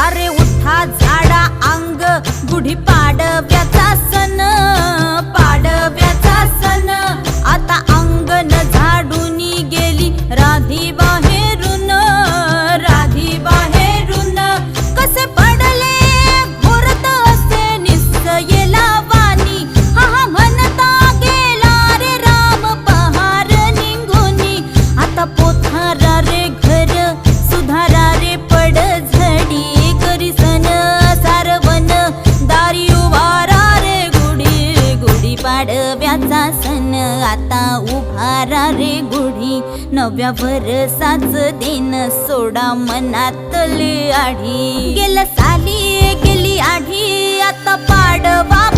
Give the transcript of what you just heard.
अरे उठा झाडा अंग गुढी पाडव्याचा सण, पाडव्याचा सण आता अंगण झाडून गेली राधी बाहेरून, राधी बाहेरून कसे पडले घोरत असे निश्चयेला वाणी, हा हा म्हणता गेला रे राम पहार निघूनी, आता पोथारा रे घर सुधारा रे पड झडी करी सन सारवन दारी उभारा रे गुढी, गुढी पाडव्याचा सण आता उभारा रे गुढी, नव्या वर्षाच दिन सोडा मनातली आढी, गेलं साली गेली आढी आता पाडवा